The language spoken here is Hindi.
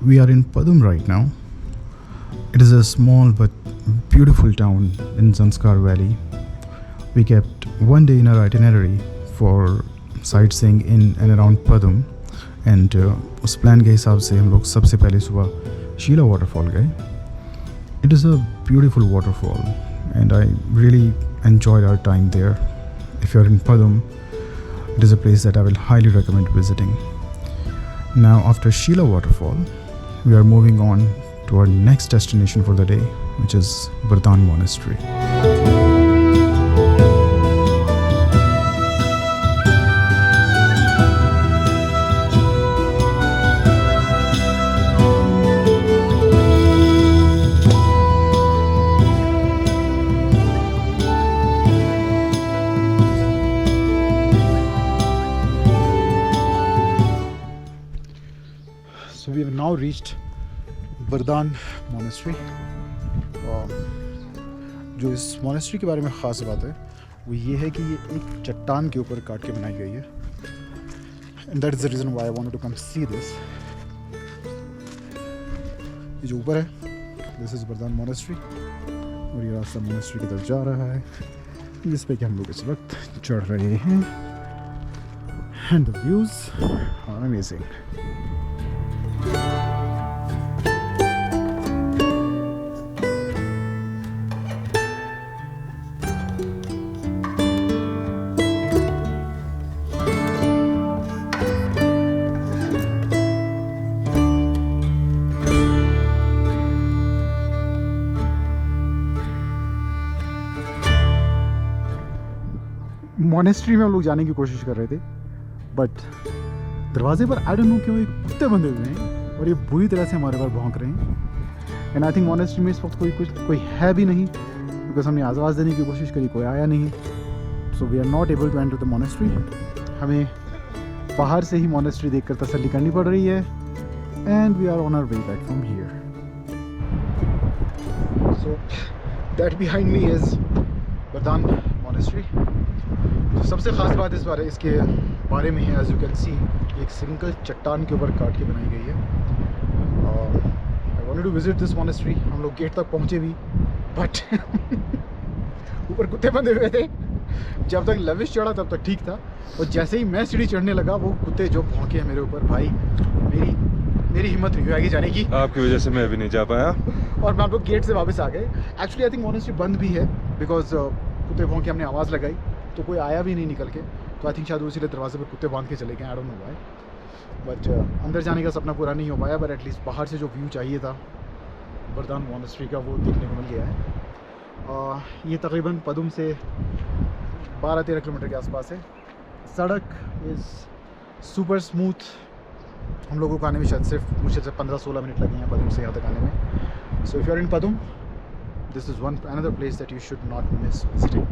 We are in Padum right now. It is a small but beautiful town in Zanskar Valley. We kept one day in our itinerary for sightseeing in and around Padum, and उस प्लान के हिसाब से हम लोग सबसे पहले सुबह शीला वाटरफॉल गए. It is a beautiful waterfall and I really enjoyed our time there. If you're in Padum, it is a place that I will highly recommend visiting. Now after Sheela waterfall, we are moving on to our next destination for the day, which is Bardan Monastery. So we have now reached Bardan Monastery. जो इस मोनेस्ट्री के बारे में ख़ास बात है वो ये है कि ये एक चट्टान के ऊपर काट के बनाई गई है. And that is the reason why I wanted to come see this. ये जो ऊपर है दिस इज़ बरदान मोनेस्ट्री और ये रास्ता मोनेस्ट्री की तरफ जा रहा है जिस पे कि हम लोग इस वक्त चढ़ रहे हैं. And the views are amazing. Monastery में हम लोग जाने की कोशिश कर रहे थे बट दरवाजे पर आई डोंट नो क्यों एक कुत्ते बंधे हुए हैं और ये बुरी तरह से हमारे पर भौंक रहे हैं. एंड आई थिंक मॉनेस्ट्री में इस वक्त कोई है भी नहीं बिकॉज हमने आवाज़ देने की कोशिश करी, कोई आया नहीं. So we are not able to enter the monastery. हमें बाहर से ही मॉनेस्ट्री देखकर तसल्ली करनी पड़ रही है. And we are on our way back from here. So that behind me is Bardan monastery. सबसे ख़ास बात इसके बारे में है, एज यू कैन सी एक सिंगल चट्टान के ऊपर काट के बनाई गई है. I wanted to visit this monastery. हम लोग गेट तक पहुँचे भी बट ऊपर कुत्ते बंधे हुए थे. जब तक लविश चढ़ा तब तक ठीक था और जैसे ही मैं सीढ़ी चढ़ने लगा वो कुत्ते जो भौंके हैं मेरे ऊपर, भाई मेरी हिम्मत नहीं हुई आगे जाने की. आपकी वजह से मैं भी नहीं जा पाया और मैं आप लोग गेट से वापस आ गए. एक्चुअली आई थिंक मॉनेस्ट्री बंद भी है बिकॉज कुत्ते भौंके हमने आवाज़ लगाई तो कोई आया भी नहीं निकल के. तो आई थिंक शायद उसी दरवाजे पर कुत्ते बांध के चले गए. I don't know why. But अंदर जाने का सपना पूरा नहीं हो पाया. बट एटलीस्ट बाहर से जो व्यू चाहिए था बरदान मॉनेस्ट्री का वो देखने को मिल गया है. ये तकरीबन पदुम से 12-13 किलोमीटर के आसपास है. सड़क इज़ सुपर स्मूथ. हम लोगों को आने में शायद सिर्फ मुश्किल से 15-16 मिनट लगे हैं पदुम से यहाँ तक आने में. So if you are in Padum, this is another place that you should not miss visiting.